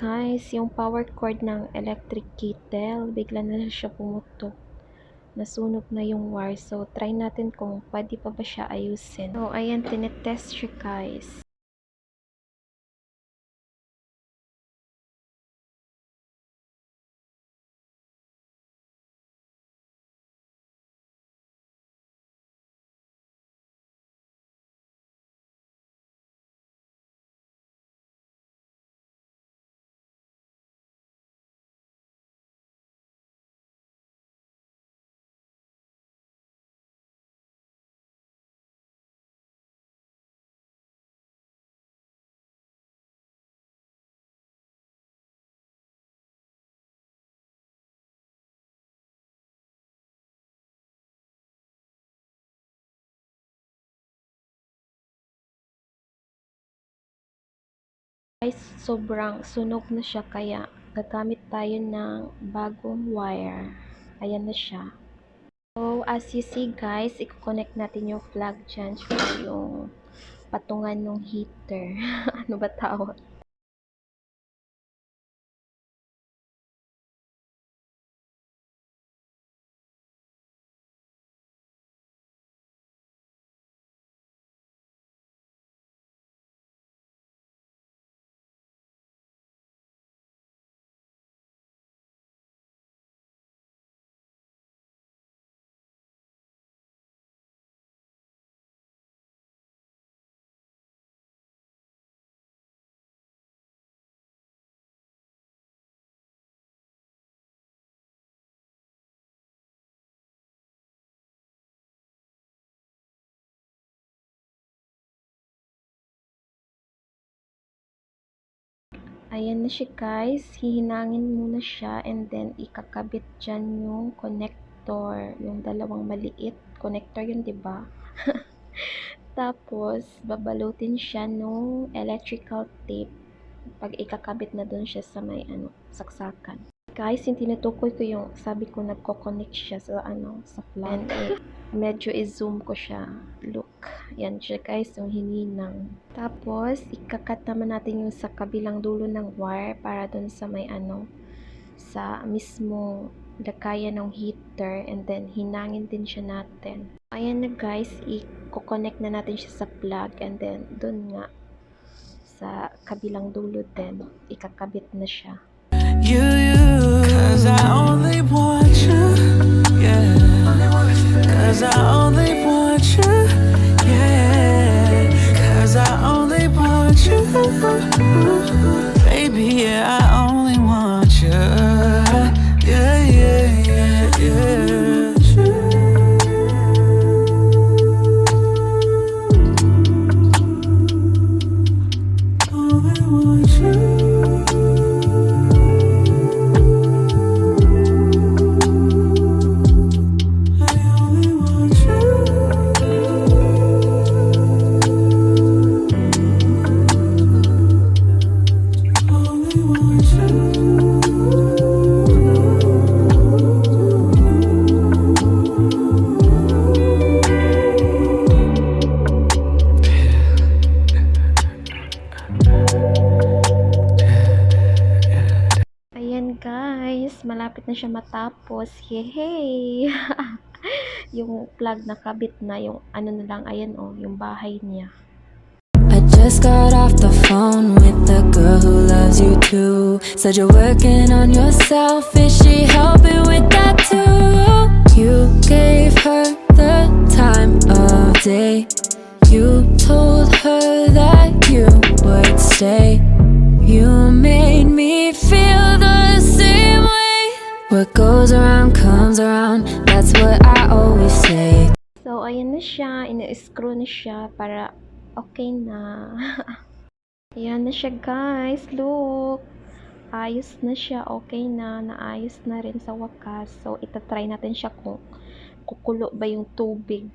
guys, yung power cord ng electric kettle, bigla na lang siya pumutok. Nasunog na yung wire. So, try natin kung pwede pa ba siya ayusin. So, ayan, tinetest siya guys. Guys, sobrang sunog na siya kaya gagamit tayo ng bagong wire. Ayan na siya. So, as you see guys, i-connect natin yung plug dyan tsaka yung patungan ng heater. Ano ba tawag? Ayan na siya guys, hihinangin muna siya and then ikakabit dyan yung connector, yung dalawang maliit, connector yun 'di ba? Tapos babalutin siya nung electrical tape pag ikakabit na dun siya sa may saksakan. Guys, yung tinutukoy ko yung sabi ko nagko-connect siya sa sa plug. And medyo i-zoom ko siya. Look. Yan siya guys, yung hininang. Tapos, ikakat naman natin yung sa kabilang dulo ng wire para dun sa may sa mismong lakayan ng heater and then hinangin din siya natin. Ayan na guys, i-connect na natin siya sa plug and then dun nga sa kabilang dulo din, ikakabit na siya. Cause I only want you, yeah. Cause I only want you, yeah. Cause I only want you, baby, yeah, I only want you, yeah, yeah, yeah, yeah. Only want you. Malapit na siya matapos. Yehey! Yung plug nakabit na, yung na lang, ayan yung bahay niya. I just got off the phone with the girl who loves you too. Said you're working on yourself, is she helping with that too? You gave her the time of day. You told her that you would stay. You made me feel the same way. What goes around comes around, that's what I always say. So, ayan na siya. Ina-screw na siya para okay na. Ayan na siya guys. Look. Ayos na siya. Okay na. Naayos na rin sa wakas. So, itatry natin siya kung kukulo ba yung tubig.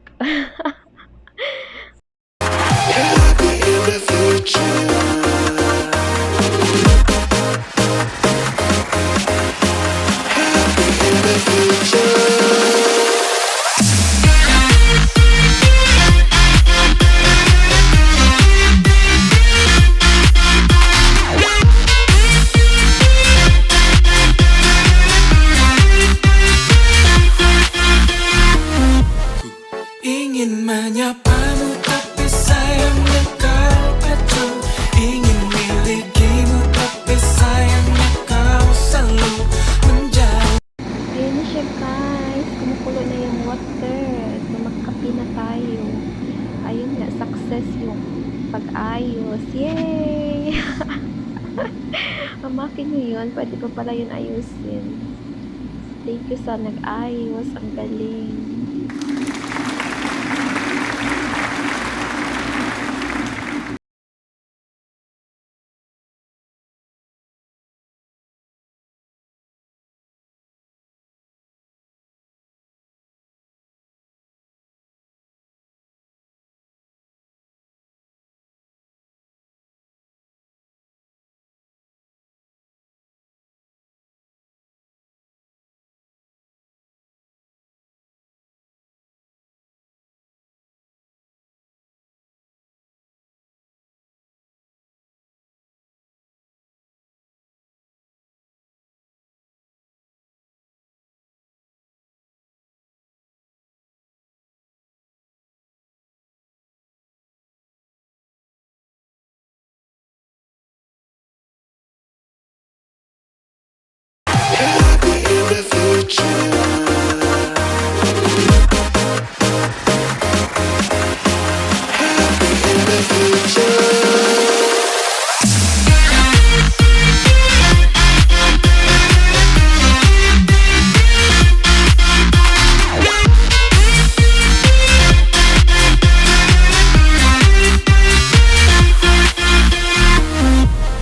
success yung pag-ayos. Yay! Amakin nyo yun. Pwede pa pala yun ayusin. Thank you sa nag-ayos. Ang galing.